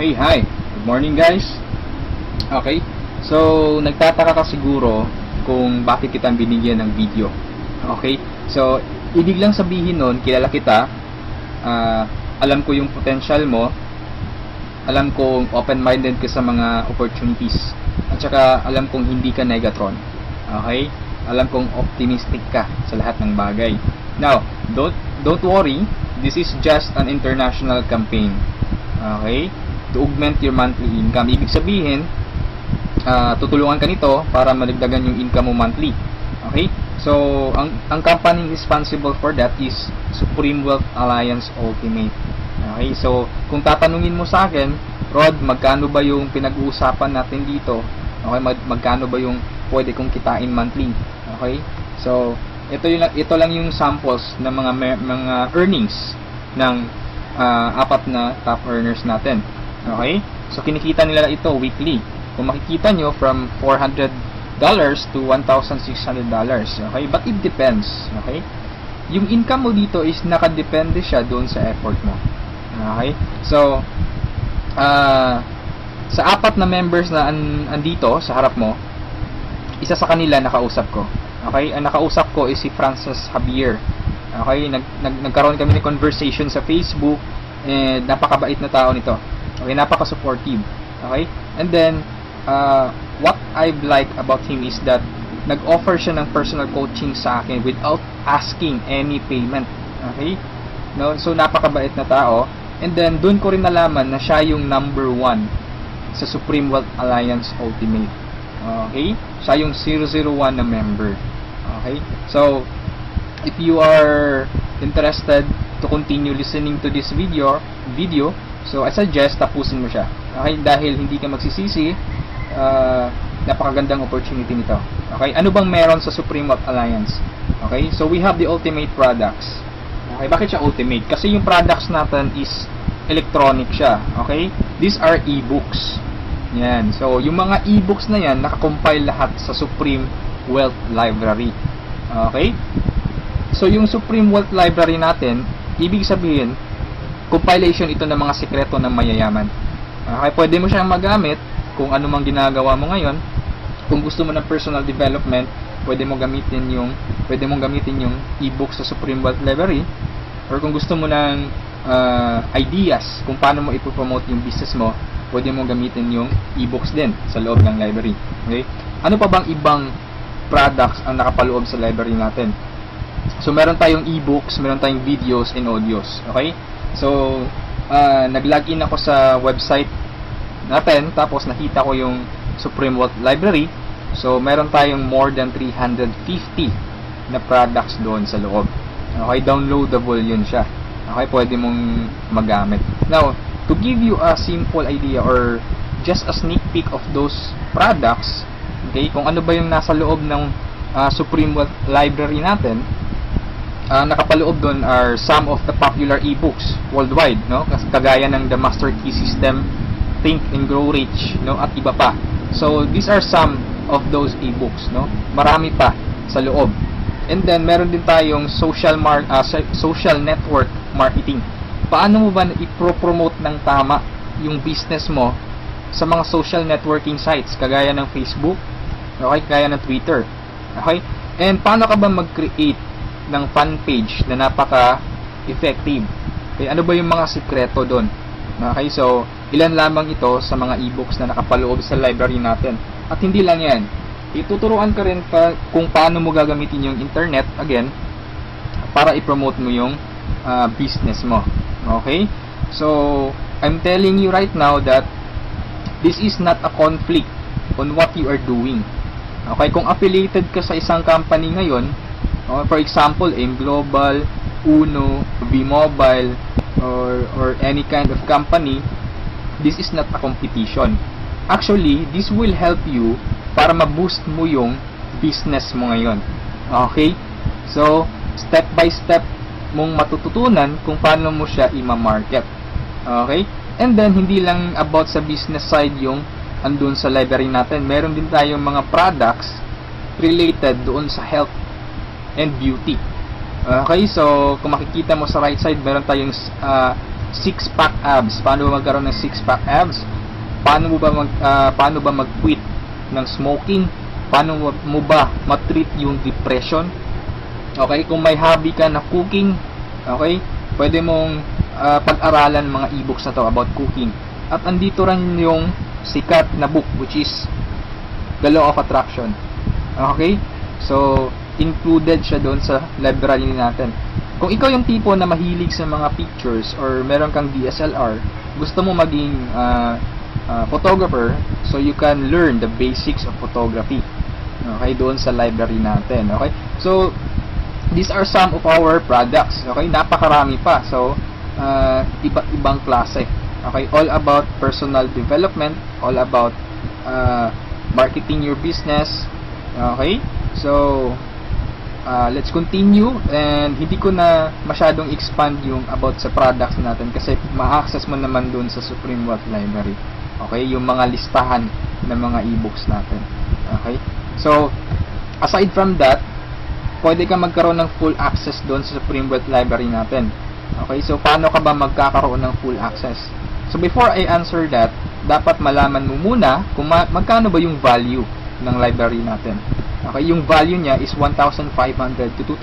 Okay, hi. Good morning guys. Okay, so nagtataka ka siguro kung bakit kita binigyan ng video. Okay, so ibig lang sabihin nun, kilala kita, alam ko yung potential mo, alam kong open-minded ka sa mga opportunities, at saka alam kong hindi ka negatron. Okay, alam kong optimistic ka sa lahat ng bagay. Now, don't worry, this is just an international campaign. Okay, to augment your monthly income. Ibig sabihin, tutulungan ka nito para madagdagan yung income mo monthly. Okay? So, ang company responsible for that is Supreme Wealth Alliance Ultimate. Okay? So, kung tatanungin mo sa akin, Rod, magkano ba yung pinag-uusapan natin dito? Okay? Magkano ba yung pwede kong kitain monthly? Okay? So, ito lang yung samples ng mga earnings ng apat na top earners natin. Okay? So, kinikita nila ito weekly. Kung makikita nyo, from $400 to $1,600. Okay? But it depends. Okay? Yung income mo dito is nakadepende siya doon sa effort mo. Okay? So, sa apat na members na andito sa harap mo, isa sa kanila nakausap ko. Okay? Ang nakausap ko is si Francis Javier. Okay? Nagkaroon kami ng conversation sa Facebook, and napakabait na tao nito. Okay, napaka-supportive. Okay? And then, what I've liked about him is that nag-offer siya ng personal coaching sa akin without asking any payment. Okay? No? So, napakabait na tao. And then, doon ko rin nalaman na siya yung number 1 sa Supreme Wealth Alliance Ultimate. Okay? Siya yung 001 na member. Okay? So, if you are interested to continue listening to this video, so I suggest tapusin mo siya. Okay? Dahil hindi ka magsisisi, napakagandang opportunity nito. Okay? Ano bang meron sa Supreme Wealth Alliance? Okay? So we have the ultimate products. Okay? Bakit siya ultimate? Kasi yung products natin is electronic siya. Okay? These are e-books. Yan. So yung mga e-books na yan, nakakompile lahat sa Supreme Wealth Library. Okay? So yung Supreme Wealth Library natin, ibig sabihin, compilation ito ng mga sikreto ng mayayaman. Okay, pwede mo siyang magamit kung ano mang ginagawa mo ngayon. Kung gusto mo ng personal development, pwede mong gamitin yung e-book sa Supreme Wealth Library. Or kung gusto mo ng ideas kung paano mo ipopromote yung business mo, pwede mong gamitin yung e-books din sa loob ng library. Okay? Ano pa bang ibang products ang nakapaloob sa library natin? So meron tayong e-books, meron tayong videos and audios. Okay? So, nag-login ako sa website natin, tapos nakita ko yung Supreme Wealth Library. So, meron tayong more than 350 na products doon sa loob. Okay, downloadable yun siya. Okay, pwede mong magamit. Now, to give you a simple idea or just a sneak peek of those products, okay, kung ano ba yung nasa loob ng Supreme Wealth Library natin, nakapaloob doon are some of the popular e-books worldwide, no? Kagaya ng The Master Key System, Think and Grow Rich, no? At iba pa. So these are some of those e-books, no? Marami pa sa loob. And then meron din tayong social network marketing. Paano mo ba i-promote ng tama yung business mo sa mga social networking sites kagaya ng Facebook, okay, kagaya ng Twitter. Okay? And paano ka ba mag-create ng fan page na napaka-effective? Okay, ano ba yung mga sikreto doon? Okay, so ilan lamang ito sa mga e-books na nakapaloob sa library natin. At hindi lang yan, ituturuan ka rin pa kung paano mo gagamitin yung internet, again, para i-promote mo yung business mo. Okay, so I'm telling you right now that this is not a conflict on what you are doing. Okay, kung affiliated ka sa isang company ngayon, for example, AIM Global, Uno, V-Mobile, or any kind of company, this is not a competition. Actually, this will help you para ma-boost mo yung business mo ngayon. Okay? So, step by step mong matututunan kung paano mo siya i-market. Okay? And then, hindi lang about sa business side yung andun sa library natin. Meron din tayong mga products related doon sa health and beauty. Okay, so kung makikita mo sa right side, meron tayong six-pack abs. Paano ba magkaroon ng six-pack abs? Paano ba mag-quit ng smoking? Paano mo ba matreat yung depression? Okay, kung may hobby ka na cooking, okay, pwede mong pag-aralan mga e-books na to about cooking. At andito rin yung sikat na book, which is The Law of Attraction. Okay, so included siya doon sa library natin. Kung ikaw yung tipo na mahilig sa mga pictures or meron kang DSLR, gusto mo maging photographer, so you can learn the basics of photography. Okay, doon sa library natin. Okay, so these are some of our products. Okay, napakarami pa. So iba't ibang klase. Okay, all about personal development, all about marketing your business. Okay, so let's continue, and hindi ko na masyadong expand yung about sa products natin kasi ma-access mo naman dun sa Supreme Wealth Library. Okay, yung mga listahan ng mga e-books natin. Okay, so aside from that, pwede ka magkaroon ng full access dun sa Supreme Wealth Library natin. Okay, so paano ka ba magkakaroon ng full access? So before I answer that, dapat malaman mo muna kung magkano ba yung value ng library natin. Okay, yung value niya is $1,500 to $2,000.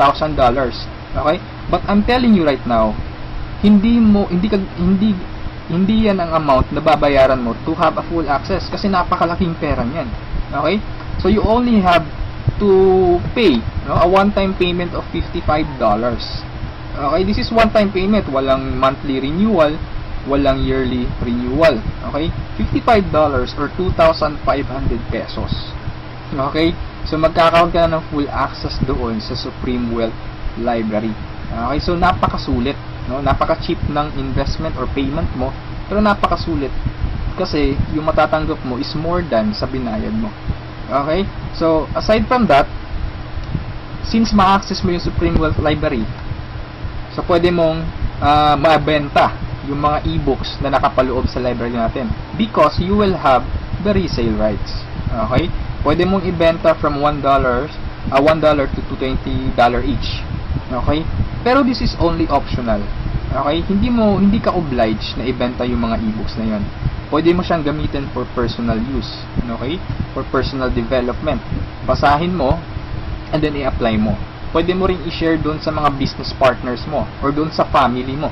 Okay? But I'm telling you right now, hindi yan ang amount na babayaran mo to have a full access kasi napakalaking pera niyan. Okay? So you only have to pay, no, a one-time payment of $55. Okay, this is one-time payment, walang monthly renewal, walang yearly renewal. Okay? $55 or 2,500 pesos. Okay? So magkakaroon ka na ng full access doon sa Supreme Wealth Library. Okay? So napakasulit, no? Napaka-cheap ng investment or payment mo, pero napakasulit kasi yung matatanggap mo is more than sa binayad mo. Okay? So aside from that, since ma-access mo yung Supreme Wealth Library, so pwede mong mabenta yung mga e-books na nakapaloob sa library natin because you will have the resale rights. Okay? Pwede mong ibenta from $1 to $20 each. Okay? Pero this is only optional. Okay? Hindi ka obliged na ibenta yung mga e-books na yon. Pwede mo siyang gamitin for personal use. Okay? For personal development. Basahin mo and then i-apply mo. Pwede mo ring i-share doon sa mga business partners mo or doon sa family mo.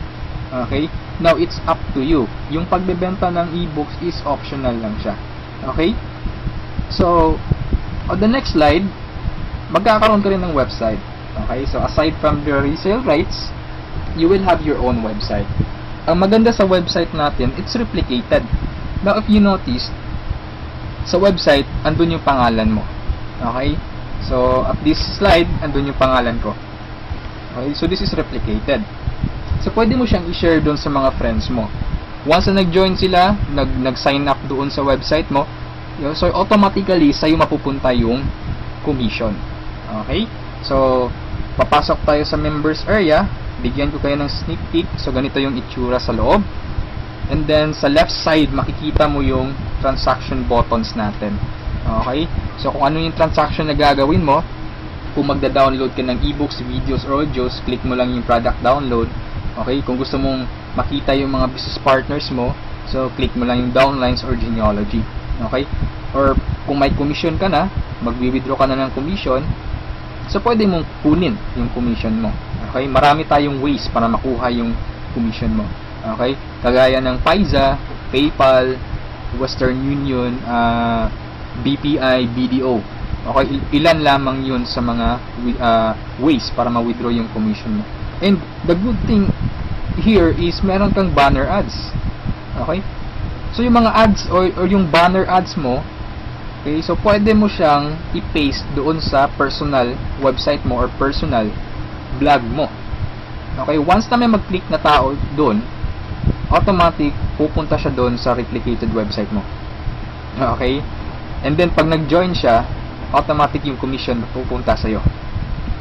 Okay? Now, it's up to you. Yung pagbebenta ng e-books is optional lang siya. Okay? So, on the next slide, magkakaroon ka rin ng website. Okay? So, aside from the resale rights, you will have your own website. Ang maganda sa website natin, it's replicated. Now, if you notice, sa website, andun yung pangalan mo. Okay? So, at this slide, andun yung pangalan ko. Okay? So, this is replicated. So, pwede mo siyang i-share doon sa mga friends mo. Once na nag-join sila, nag-sign up doon sa website mo, so automatically, sa'yo mapupunta yung commission. Okay? So, papasok tayo sa members area. Bigyan ko kayo ng sneak peek. So, ganito yung itsura sa loob. And then, sa left side, makikita mo yung transaction buttons natin. Okay? So, kung ano yung transaction na gagawin mo, kung magda-download ka ng ebooks, videos, or audios, click mo lang yung product download. Okay? Kung gusto mong makita yung mga business partners mo, so, click mo lang yung downlines or genealogy. Okay? Or kung may commission ka na, magwi-withdraw ka na ng commission, so pwede mong kunin yung commission mo. Okay? Marami tayong ways para makuha yung commission mo. Okay? Kagaya ng Payza, PayPal, Western Union, BPI, BDO. Okay? Ilan lamang yun sa mga ways para ma-withdraw yung commission mo. And the good thing here is meron kang banner ads. Okay? So, yung mga ads or yung banner ads mo, okay, so pwede mo siyang i-paste doon sa personal website mo or personal blog mo. Okay, once na may mag-click na tao doon, automatic pupunta siya doon sa replicated website mo. Okay? And then, pag nag-join siya, automatic yung commission pupunta sa'yo.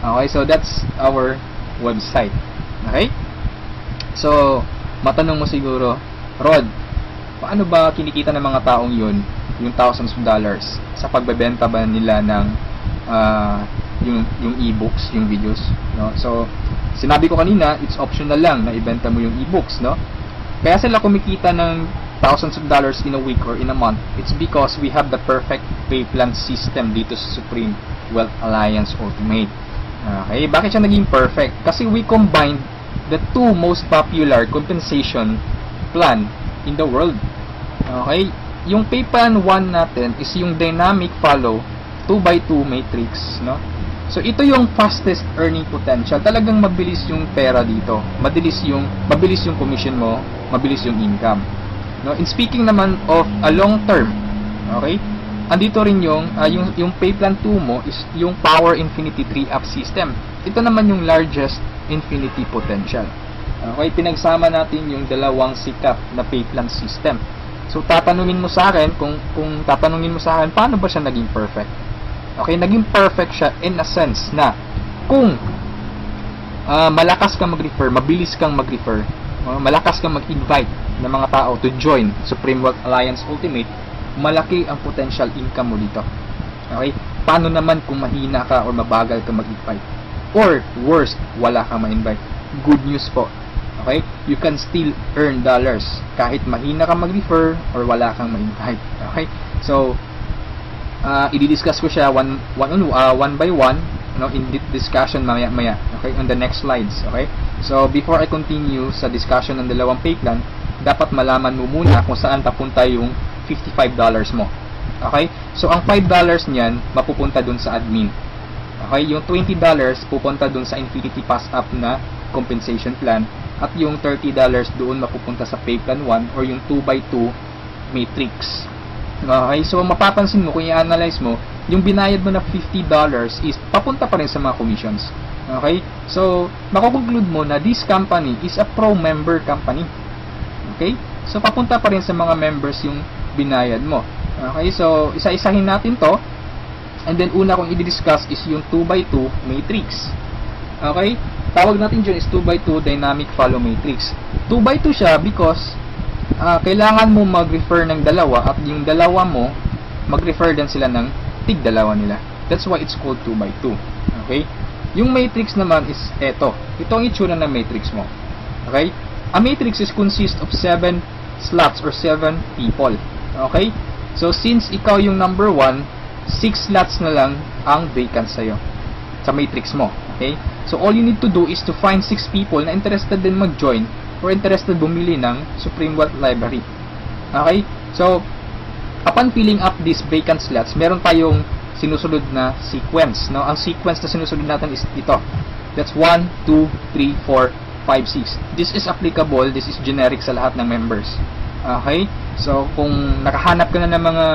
Okay, so that's our website. Okay? So, matanong mo siguro, Rod, paano ba kinikita ng mga taong yun yung thousands of dollars sa pagbebenta ba nila ng yung e-books, yung videos, no? So, sinabi ko kanina, it's optional lang na ibenta mo yung e-books, no? Kaya sila kumikita ng thousands of dollars in a week or in a month. It's because we have the perfect pay plan system dito sa Supreme Wealth Alliance Ultimate. Okay, bakit siya naging perfect? Kasi we combined the two most popular compensation plan in the world. Okay, yung pay plan 1 natin is yung dynamic follow 2x2 matrix, no? So ito yung fastest earning potential. Talagang mabilis yung pera dito. Mabilis yung commission mo, mabilis yung income. No, in speaking naman of a long term, okay? Andito rin yung pay plan 2 mo is yung Power Infinity 3-up system. Ito naman yung largest infinity potential. Okay, pinagsama natin yung dalawang sikat na pay plan system. So tatanungin mo sa akin kung tatanungin mo sa akin paano ba siya naging perfect? Okay, naging perfect siya in a sense na kung malakas kang mag-refer, mabilis kang mag-refer, malakas kang mag-invite ng mga tao to join Supreme Wealth Alliance Ultimate, malaki ang potential income mo dito. Okay? Paano naman kung mahina ka or mabagal ka mag-invite? Or worst, wala kang ma-invite? Good news po. Okay? You can still earn dollars kahit mahina ka mag-refer or wala kang ma-invite. Okay? So, i-discuss ko siya one by one, in discussion maya-maya. Okay? On the next slides. Okay? So, before I continue sa discussion ng dalawang pay plan, dapat malaman mo muna kung saan papunta yung $55 mo. Okay? So, ang $5 niyan, mapupunta dun sa admin. Okay? Yung $20 pupunta dun sa Infinity Pass Up na compensation plan. At yung $30 doon mapupunta sa pay plan 1 or yung 2x2 matrix. Okay? So, mapapansin mo, kung i-analyze mo, yung binayad mo na $50 is papunta pa rin sa mga commissions. Okay? So, makukonclude mo na this company is a pro-member company. Okay? So, papunta pa rin sa mga members yung binayad mo. Okay? So, isa-isahin natin to. And then, una kong i-discuss is yung 2x2 matrix. Okay? Tawag natin dyan is 2x2 dynamic follow matrix. 2x2 siya because kailangan mo mag-refer ng dalawa at yung dalawa mo, mag-refer din sila ng tig-dalawa nila. That's why it's called 2x2. Okay? Yung matrix naman is eto. Ito ang itsura ng matrix mo. Okay? A matrix is consist of 7 slots or 7 people. Okay? So, since ikaw yung number 1, 6 slots na lang ang vacant sa'yo sa matrix mo. Okay? So, all you need to do is to find 6 people na interested din mag-join or interested bumili ng Supreme Wealth Library. Okay? So, upon filling up these vacant slots, meron tayong sinusunod na sequence. No? Ang sequence na sinusunod natin is ito. That's 1, 2, 3, 4, 5, 6. This is applicable, this is generic sa lahat ng members. Okay? So, kung nakahanap ka na ng mga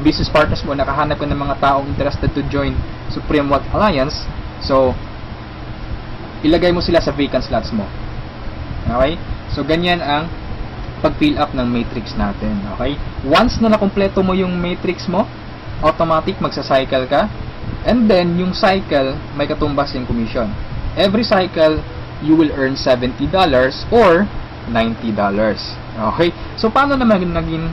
business partners mo, nakahanap ka ng mga taong interested to join Supreme Wealth Alliance, so, ilagay mo sila sa vacant slots mo. Okay? So, ganyan ang pag-fill up ng matrix natin. Okay? Once na nakompleto mo yung matrix mo, automatic magsa-cycle ka, and then, yung cycle, may katumbas yung commission. Every cycle, you will earn $70 or $90. Okay? So, paano naging $90?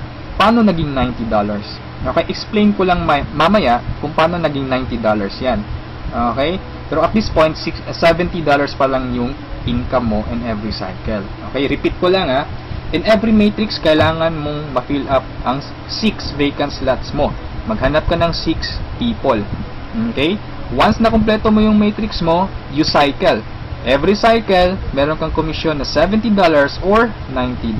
Okay? Explain ko lang mamaya kung paano naging $90 yan. Okay? Pero at this point, $70 pa lang yung income mo in every cycle. Okay? Repeat ko lang ha. In every matrix, kailangan mong ma-fill up ang 6 vacant slots mo. Maghanap ka ng 6 people. Okay? Once na kumpleto mo yung matrix mo, you cycle. Every cycle, meron kang commission na $70 or $90.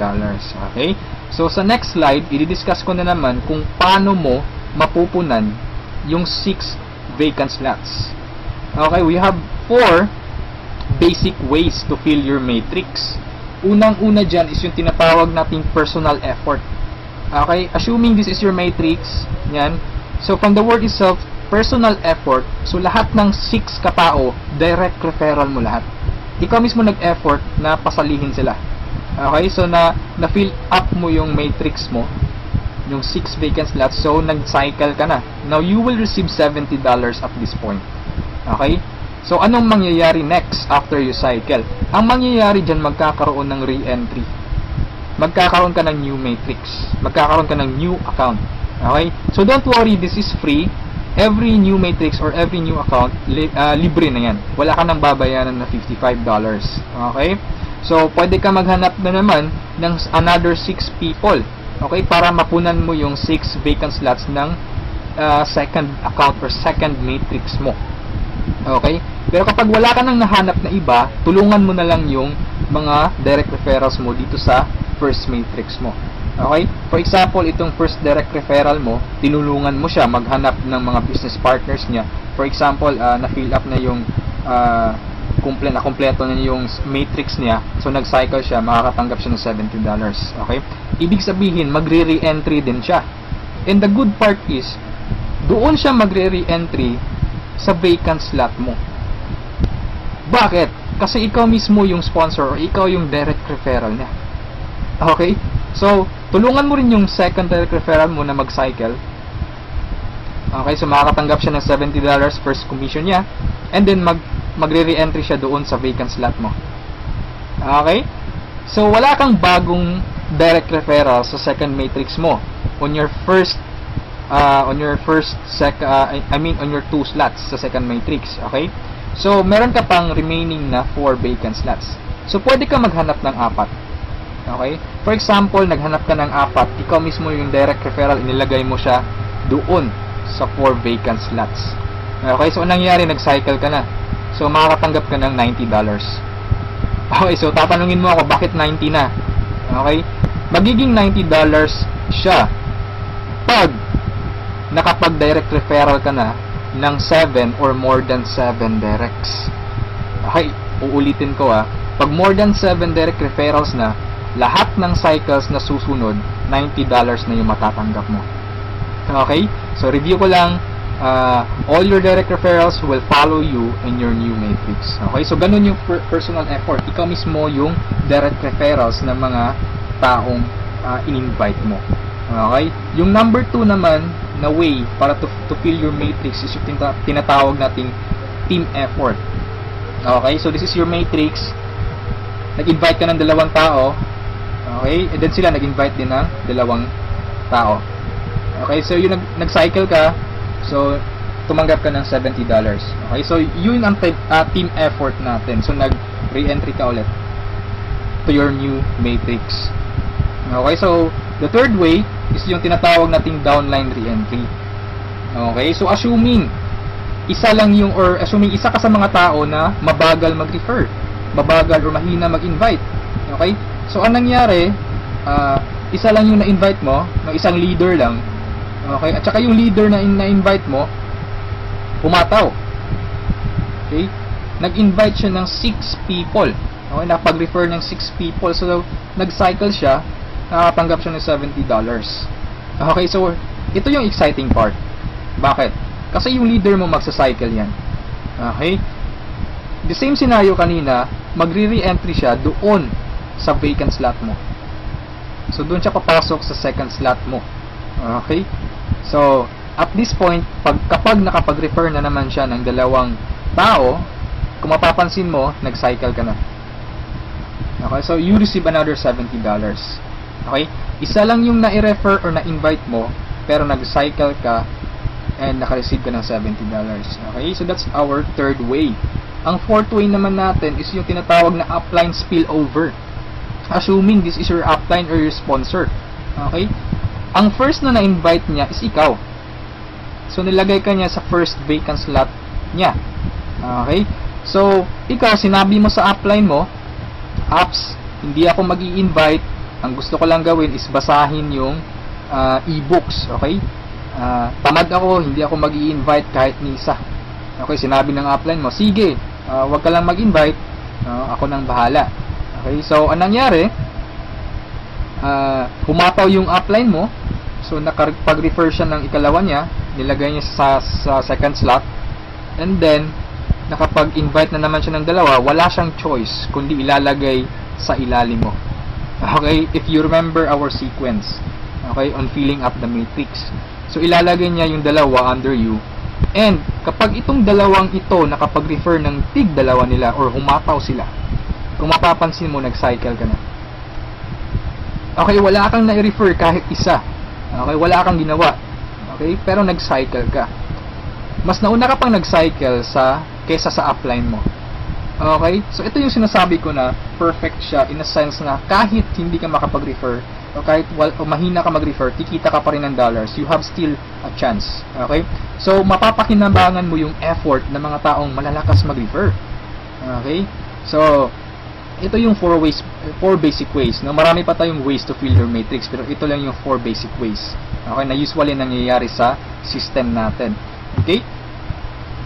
Okay? So, sa next slide, i-discuss ko na naman kung paano mo mapupunan yung 6 vacant slots. Okay? We have 4 basic ways to fill your matrix. Unang-una dyan is yung tinatawag nating personal effort. Okay? Assuming this is your matrix, yan. So, from the word itself, personal effort, so lahat ng 6 katao, direct referral mo lahat. Ikaw mismo nag-effort na pasalihin sila. Okay? So, na-fill up mo yung matrix mo, yung 6 vacant slots, so nag-cycle ka na. Now, you will receive $70 at this point. Okay? So, anong mangyayari next after you cycle? Ang mangyayari dyan, magkakaroon ng re-entry. Magkakaroon ka ng new matrix. Magkakaroon ka ng new account. Okay? So, don't worry, this is free. Every new matrix or every new account, libre na yan. Wala ka nang babayaran na $55. Okay? So, pwede ka maghanap na naman ng another 6 people. Okay? Para mapunan mo yung 6 vacant slots ng second account or second matrix mo. Okay? Pero kapag wala ka nang nahanap na iba, tulungan mo na lang yung mga direct referrals mo dito sa first matrix mo. Okay? For example, itong first direct referral mo, tinulungan mo siya maghanap ng mga business partners niya. For example, na-fill up na yung kompleto na yung matrix niya. So, nag-cycle siya, makakatanggap siya ng $70. Okay? Ibig sabihin, magre-re-entry din siya. And the good part is, doon siya magre-re-entry sa vacant slot mo. Bakit? Kasi ikaw mismo yung sponsor or ikaw yung direct referral niya. Okay? So, tulungan mo rin yung second direct referral mo na mag-cycle. Okay? So, makakatanggap siya ng $70 first commission niya. And then, magre-re-entry siya doon sa vacant slot mo. Okay? So, wala kang bagong direct referral sa second matrix mo on your first on your 2 slots sa second matrix. Okay? So, meron ka pang remaining na 4 vacant slots. So, pwede ka maghanap ng 4. Okay? For example, naghanap ka ng 4, ikaw mismo yung direct referral, inilagay mo siya doon sa 4 vacant slots. Okay? So, anong nangyari? Nag-cycle ka na. So, makakatanggap ka ng $90. Okay, so tatanungin mo ako, bakit 90 na? Okay? Magiging $90 siya pag nakapag-direct referral ka na ng 7 or more than 7 directs. Okay, uulitin ko pag more than 7 direct referrals na, lahat ng cycles na susunod, $90 na yung matatanggap mo. Okay? So, review ko lang. All your direct referrals will follow you in your new matrix. Okay? So, ganun yung personal effort. Ikaw mismo yung direct referrals ng mga taong in-invite mo. Okay? Yung number 2 naman na way para to fill your matrix is yung tinatawag nating team effort. Okay? So, this is your matrix. Nag-invite ka ng 2 tao. Okay? And then sila nag-invite din ng 2 tao. Okay? So, yung nag-cycle ka, so, tumanggap ka ng $70. Okay? So, yun ang team effort natin. So, nag-re-entry ka ulit to your new matrix. Okay? So, the third way is yung tinatawag nating downline re-entry. Okay? So, assuming isa ka sa mga tao na mabagal mag-refer, mabagal or mahina mag-invite. Okay? So, anong nangyari, isa lang yung na-invite mo, ng isang leader lang. Okay? At saka yung leader na na-invite mo, pumataw. Okay? Nag-invite siya ng 6 people. Okay? Nakapag-refer ng 6 people. So, nag-cycle siya, nakatanggap siya ng $70. Okay? So, ito yung exciting part. Bakit? Kasi yung leader mo magsa-cycle yan. Okay? The same scenario kanina, magre-re-entry siya doon sa vacant slot mo. So, doon siya papasok sa second slot mo. Okay? So, at this point, kapag nakapag-refer na naman siya ng 2 tao, kung mapapansin mo, nag-cycle ka na. Okay? So, you receive another $70. Okay? Isa lang yung na-refer or na-invite mo, pero nag-cycle ka and naka-receive ka ng $70. Okay? So, that's our third way. Ang fourth way naman natin is yung tinatawag na upline spillover. Assuming this is your upline or your sponsor. Okay? Ang first na na-invite niya is ikaw. So, nilagay ka niya sa first vacant slot niya. Okay? So, ikaw, sinabi mo sa upline mo, apps, hindi ako mag-i-invite. Ang gusto ko lang gawin is basahin yung e-books. Okay? Tamad ako, hindi ako mag-i-invite kahit ni isa. Okay? Sinabi ng upline mo, sige, wag ka lang mag-invite. Ako nang bahala. Okay? So, anong nangyari? Humataw yung upline mo. So, nakapag-refer siya ng ikalawa niya, nilagay niya sa second slot, and then, nakapag-invite na naman siya ng 2, wala siyang choice, kundi ilalagay sa ilalim mo. Okay? If you remember our sequence, okay, on filling up the matrix. So, ilalagay niya yung 2 under you, and, kapag itong 2 ito, nakapag-refer ng tig 2 nila, or humataw sila, kung mapapansin mo, nag-cycle ka na. Okay, wala kang na-refer kahit isa. Okay, wala kang ginawa. Okay, pero nag-cycle ka. Mas nauna ka pang nag-cycle kesa sa upline mo. Okay? So, ito yung sinasabi ko na perfect siya in a sense na kahit hindi ka makapag-refer o kahit o mahina ka mag-refer, kikita ka pa rin ng dollars. You have still a chance. Okay? So, mapapakinabangan mo yung effort ng mga taong malalakas mag-refer. Okay? So, ito yung 4 basic ways. No? Marami pa tayong ways to fill your matrix, pero ito lang yung 4 basic ways. Okay? Na usually nangyayari sa system natin. Okay?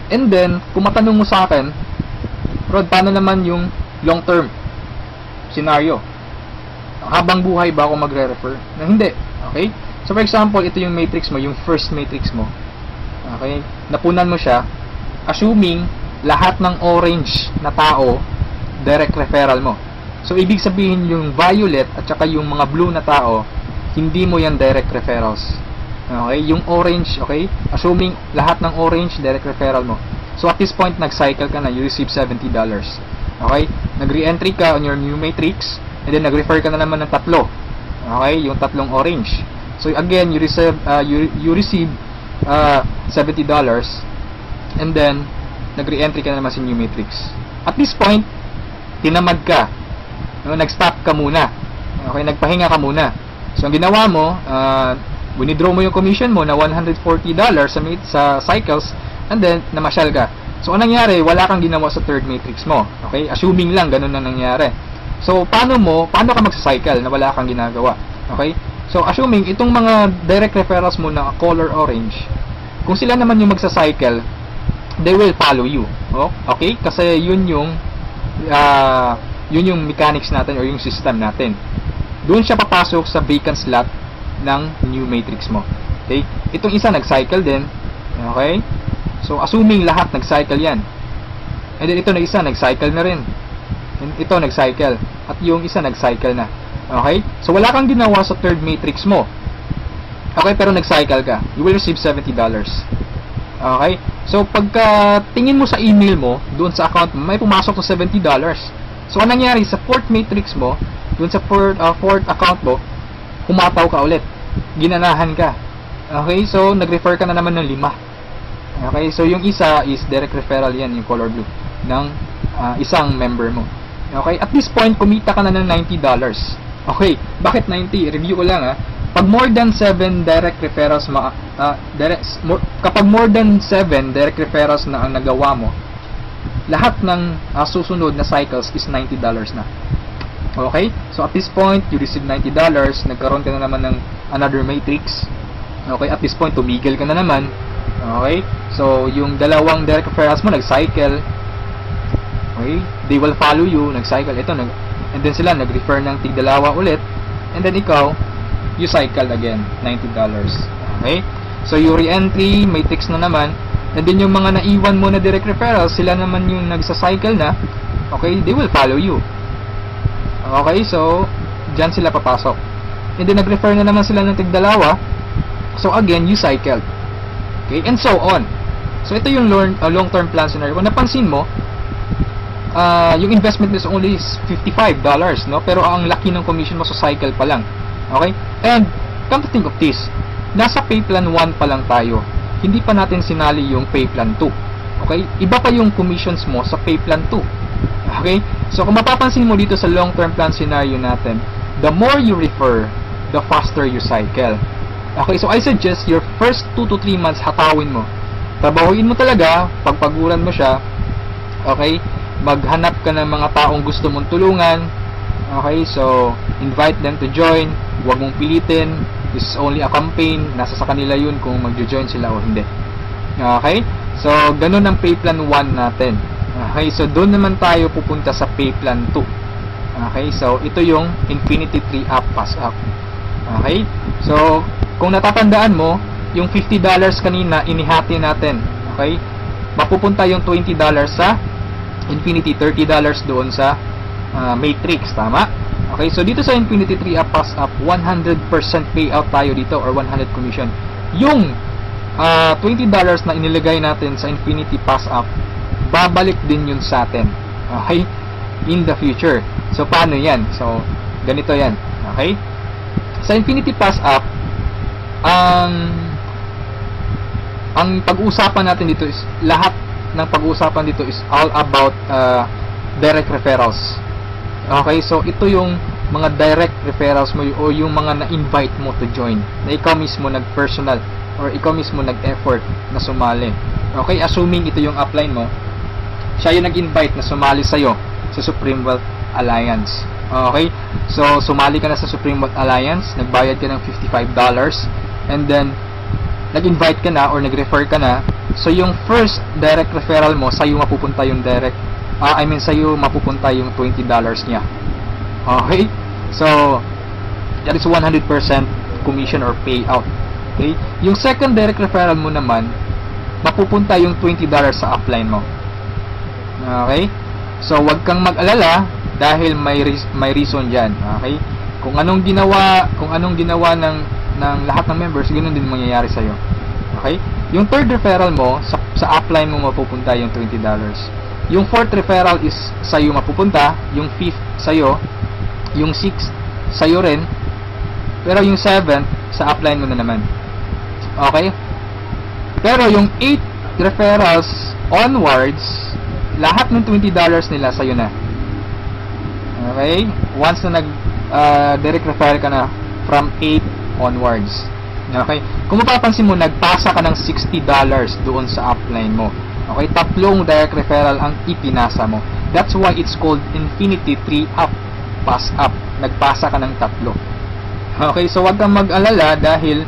And then, kung matanong mo sa akin, Rod, paano naman yung long-term scenario? Habang buhay ba ako magre-refer? Na hindi. Okay? So, for example, ito yung matrix mo, yung first matrix mo. Okay? Napunan mo siya, assuming lahat ng orange na tao, direct referral mo. So, ibig sabihin yung violet at saka yung mga blue na tao, hindi mo yan direct referrals. Okay? Yung orange, okay? Assuming lahat ng orange, direct referral mo. So, at this point, nag-cycle ka na, you receive $70. Okay? Nag-re-entry ka on your new matrix, and then nag-refer ka na naman ng tatlo. Okay? Yung tatlong orange. So, again, you receive $70, and then, nag-re-entry ka na naman sa new matrix. At this point, tinamad ka. No? Nag-stop ka muna. Okay? Nagpahinga ka muna. So, ang ginawa mo, winidraw mo yung commission mo na $140 sa cycles, and then, namasyal ka. So, anong nangyari? Wala kang ginawa sa third matrix mo. Okay? Assuming lang, ganun na nangyari. So, paano ka magsa-cycle na wala kang ginagawa? Okay? So, assuming, itong mga direct referrals mo na color orange, kung sila naman yung magsa-cycle, they will follow you. Oh? Okay? Kasi yun yung mechanics natin or yung system natin. Doon siya papasok sa vacant slot ng new matrix mo. Okay? Itong isa nag-cycle din. Okay? So, assuming lahat nag-cycle yan. And then, ito na isa, nag-cycle na rin. And ito, nag-cycle. At yung isa, nag-cycle na. Okay? So, wala kang ginawa sa third matrix mo. Okay? Pero nag-cycle ka. You will receive $70. Okay? So, pagka tingin mo sa email mo, doon sa account mo, may pumasok na $70. So, anong nangyari? Sa fourth matrix mo, doon sa fourth account mo, humataw ka ulit. Ginanahan ka. Okay? So, nag-refer ka na naman ng 5. Okay, so yung isa is direct referral yan, yung color blue, ng isang member mo. Okay, at this point, kumita ka na ng $90. Okay, bakit 90? Review ko lang Pag more than 7 direct referrals, kapag more than 7 direct referrals na ang nagawa mo, lahat ng susunod na cycles is $90 na. Okay, so at this point, you receive $90, nagkaroon ka na naman ng another matrix. Okay, at this point, tumigil ka na naman. Okay? So, yung dalawang direct referrals mo, nag-cycle. Okay? They will follow you, nag-cycle. Ito, and then sila, nag-refer ng tig-dalawa ulit. And then ikaw, you cycle again, $90. Okay? So, yung re-entry, matrix na naman. And then, yung mga naiwan mo na direct referrals, sila naman yung nagsa-cycle na. Okay? They will follow you. Okay? So, dyan sila papasok. And then, nag-refer na naman sila ng tig-dalawa. So, again, you cycled. Okay, and so on. So, ito yung long-term plan scenario. Kung napansin mo, yung investment is only $55, no? Pero ang laki ng commission mo sa cycle pa lang. Okay? And, come to think of this, nasa pay plan 1 pa lang tayo. Hindi pa natin sinali yung pay plan 2. Okay? Iba pa yung commissions mo sa pay plan 2. Okay? So, kung mapapansin mo dito sa long-term plan scenario natin, the more you refer, the faster you cycle. Okay, so I suggest your first 2 to 3 months hatawin mo. Trabahuin mo talaga, pagpaguran mo siya. Okay, maghanap ka ng mga taong gusto mong tulungan. Okay, so invite them to join. Huwag mong pilitin. This is only a campaign. Nasa sa kanila yun kung mag-join sila o hindi. Okay, so ganun ang pay plan 1 natin. Okay, so doon naman tayo pupunta sa pay plan 2. Okay, so ito yung Infinity 3 Up Pass Up. Okay, so kung natatandaan mo, yung $50 kanina, inihati natin. Okay? Mapupunta yung $20 sa Infinity, $30 doon sa Matrix. Tama? Okay, so dito sa Infinity 3 Up Pass Up, 100% payout tayo dito or 100 commission. Yung $20 na inilagay natin sa Infinity Pass Up, babalik din yun sa atin. Okay? In the future. So, paano yan? So, ganito yan. Okay? Sa Infinity Pass Up, ang pag-uusapan natin dito is lahat ng pag-uusapan dito is all about direct referrals. Okay, so ito yung mga direct referrals mo o yung mga na-invite mo to join, na ikaw mismo nag-personal or ikaw mismo nag-effort na sumali. Okay, assuming ito yung upline mo, siya yung nag-invite na sumali sa'yo sa Supreme Wealth Alliance. Okay, so sumali ka na sa Supreme Wealth Alliance, nagbayad ka ng $55, and then nag-invite ka na or nag-refer ka na. So yung first direct referral mo, sa'yo mapupunta yung sa'yo mapupunta yung $20 niya. Okay, so that is 100% commission or payout. Okay, yung second direct referral mo naman, mapupunta yung $20 sa upline mo. Okay, so wag kang mag-alala dahil may reason diyan. Okay, kung anong ginawa ng lahat ng members, ganoon din mangyayari sa iyo. Okay, yung third referral mo sa upline mo mapupunta yung $20. Yung fourth referral is sa iyo mapupunta, yung fifth sa iyo, yung sixth sa iyo rin, pero yung seventh sa upline mo na naman. Okay, pero yung 8 referrals onwards, lahat ng $20 nila sa iyo na. Okay, once na direct refer ka na from 8 onwards. Okay, kung mapapansin mo, nagpasa ka ng $60 doon sa upline mo. Okay, tatlong direct referral ang ipinasa mo. That's why it's called Infinity 3 up, pass up. Nagpasa ka ng tatlo. Okay, so wag kang mag-alala dahil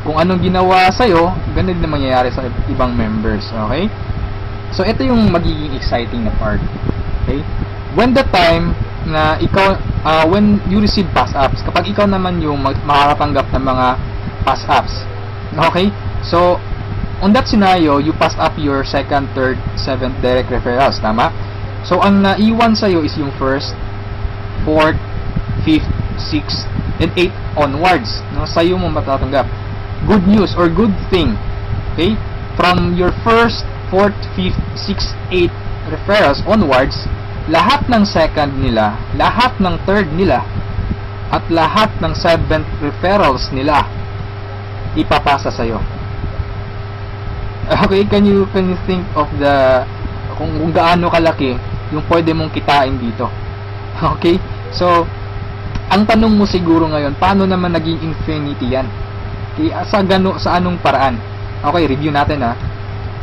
kung anong ginawa sa'yo, ganun din mangyayari sa ibang members. Okay, so ito yung magiging exciting na part. Okay, when the time na ikaw, when you receive pass ups, kapag ikaw naman yung makakatanggap ng mga pass ups. Okay, so on that scenario, you pass up your second, third, seventh direct referrals, tama? So ang naiwan sa'yo is yung first, fourth, fifth, sixth, and 8 onwards. No? Sa'yo mo matatanggap. Good news or good thing. Okay, from your first, fourth, fifth, sixth, 8 referrals onwards, lahat ng second nila, lahat ng third nila, at lahat ng seventh referrals nila ipapasa sa'yo. Okay, can you think of kung gaano kalaki yung pwede mong kitain dito? Okay, so ang tanong mo siguro ngayon, paano naman naging infinity yan? Okay, sa anong paraan? Okay, review natin ha.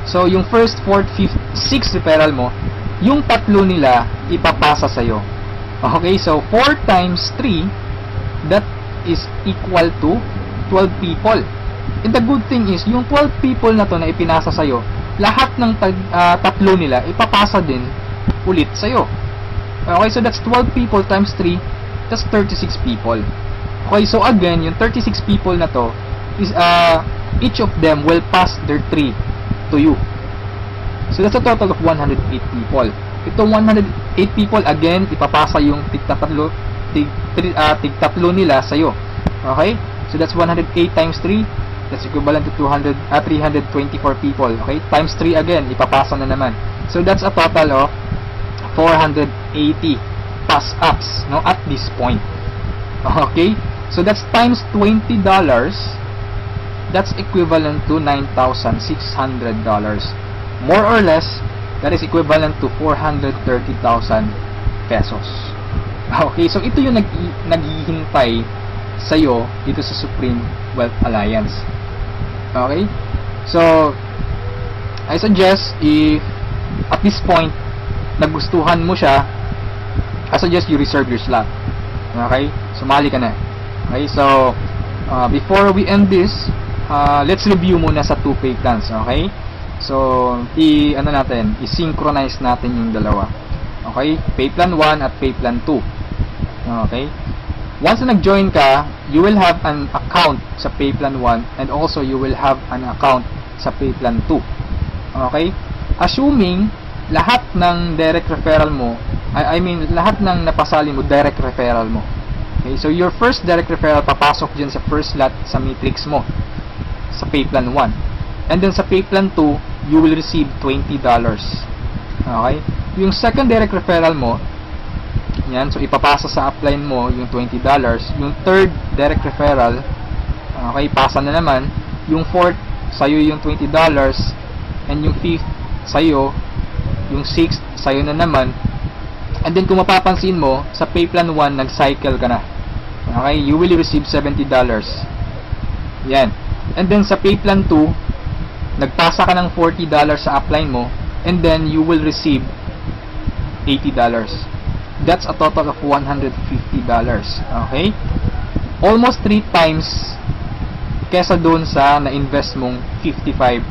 So yung first, fourth, fifth, sixth referral mo, yung tatlo nila ipapasa sa'yo. Okay, so 4 times 3, that is equal to 12 people. And the good thing is, yung 12 people na to na ipinasa sa'yo, lahat ng tatlo nila ipapasa din ulit sa'yo. Okay, so that's 12 people times 3, that's 36 people. Okay, so again, yung 36 people na to, is each of them will pass their 3 to you. So that's a total of 108 people. Itong 108 people, again, ipapasa yung tig-tatlo nila sa'yo. Okay, so that's 108 times 3, that's equivalent to 324 people. Okay, times 3 again, ipapasa na naman. So that's a total of 480 pass ups, no, at this point. Okay, so that's times $20, that's equivalent to $9,600. More or less, that is equivalent to 430,000 pesos. Okay, so ito yung naghihintay sa'yo dito sa Supreme Wealth Alliance. Okay, so I suggest, if at this point nagustuhan mo siya, I suggest you reserve your slot. Okay, sumali ka na. Okay, so before we end this, let's review muna sa 2 pay plans. Okay, so i-synchronize natin yung dalawa. Okay, pay plan 1 at pay plan 2. Okay, once na nag-join ka, you will have an account sa pay plan 1 and also you will have an account sa pay plan 2. Okay, assuming lahat ng direct referral mo, I mean lahat ng napasali mo direct referral mo. Okay, so your first direct referral papasok dyan sa first slot sa matrix mo sa pay plan 1, and then sa pay plan 2 you will receive $20. Okay, yung second direct referral mo, yan, so ipapasa sa upline mo yung $20. Yung third direct referral, okay, pasa na naman. Yung fourth, sa'yo yung $20. And yung fifth, sa'yo. Yung sixth, sa'yo na naman. And then kung mapapansin mo, sa pay plan 1, nag-cycle ka na. Okay? You will receive $70. Yan. And then sa pay plan 2, nagpasa ka ng $40 sa upline mo, and then you will receive $80. That's a total of $150. Okay? Almost 3 times kesa doon sa na-invest mong $55.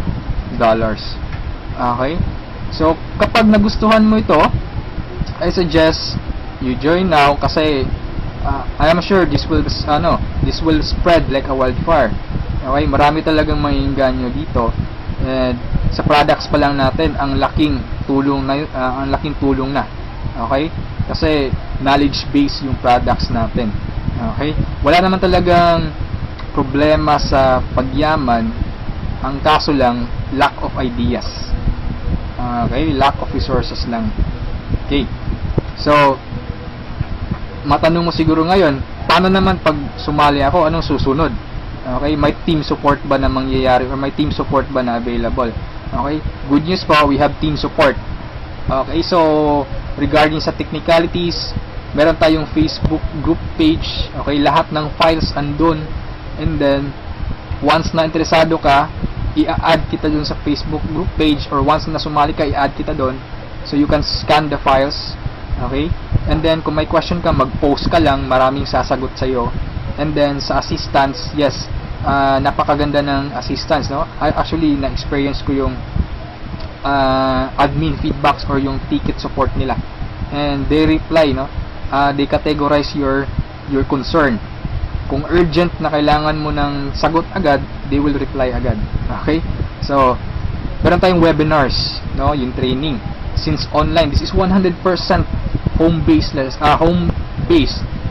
Okay? So, kapag nagustuhan mo ito, I suggest you join now kasi I am sure this will spread like a wildfire. Okay, marami talagang maiinganyo dito. And sa products pa lang natin, ang laking tulong na. Okay? Kasi knowledge base yung products natin. Okay? Wala naman talagang problema sa pagyaman. Ang kaso lang, lack of ideas. Okay? Lack of resources lang. Okay. So, matanong mo siguro ngayon, paano naman pag sumali ako, anong susunod? Okay, may team support ba na mangyayari or may team support ba na available? Okay, good news po, we have team support. Okay, so regarding sa technicalities, meron tayong Facebook group page. Okay, lahat ng files andun. And then, once na interesado ka, i-add kita dun sa Facebook group page, or once na sumali ka, i-add kita dun. So you can scan the files. Okay? And then, kung may question ka, mag-post ka lang, maraming sasagot sa'yo. And then, sa assistance, yes, napakaganda ng assistance, no? Actually, na-experience ko yung admin feedbacks or yung ticket support nila. And they reply, no? They categorize your concern. Kung urgent na kailangan mo ng sagot agad, they will reply agad. Okay? So, meron tayong webinars, no? Yung training. Since online, this is 100% home-based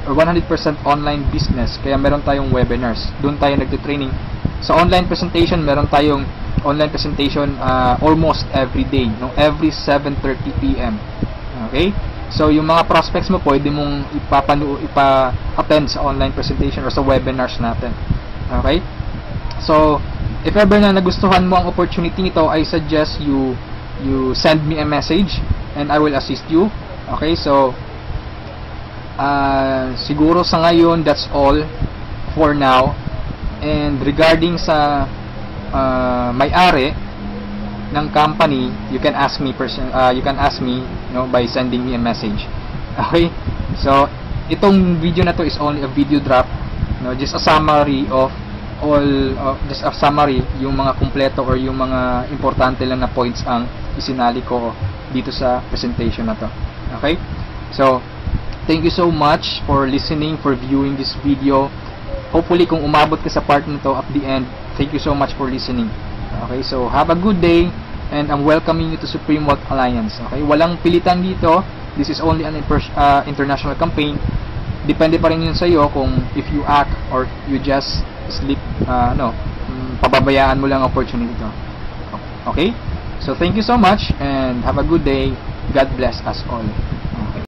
or 100% online business. Kaya meron tayong webinars. Doon tayo nagte-training. Sa online presentation, meron tayong online presentation almost every day, no? Every 7:30 PM. Okay? So, yung mga prospects mo, pwede mong ipa-attend sa online presentation or sa webinars natin. Okay? So, if ever na nagustuhan mo ang opportunity nito, I suggest you send me a message and I will assist you. Okay, so siguro sa ngayon, that's all for now. And regarding sa may-ari ng company, you can ask me by sending me a message. Okay, so itong video na to is only a video drop, no? Just a summary of yung mga kumpleto or yung mga importante lang na points ang isinali ko dito sa presentation na to. Okay? So, thank you so much for listening, for viewing this video. Hopefully, kung umabot ka sa part nito at the end, thank you so much for listening. Okay? So, have a good day and I'm welcoming you to Supreme Wealth Alliance. Okay? Walang pilitan dito. This is only an international campaign. Depende pa rin yun sa iyo kung if you act or you just pababayaan mo lang opportunity to. Okay? So, thank you so much and have a good day. God bless us all.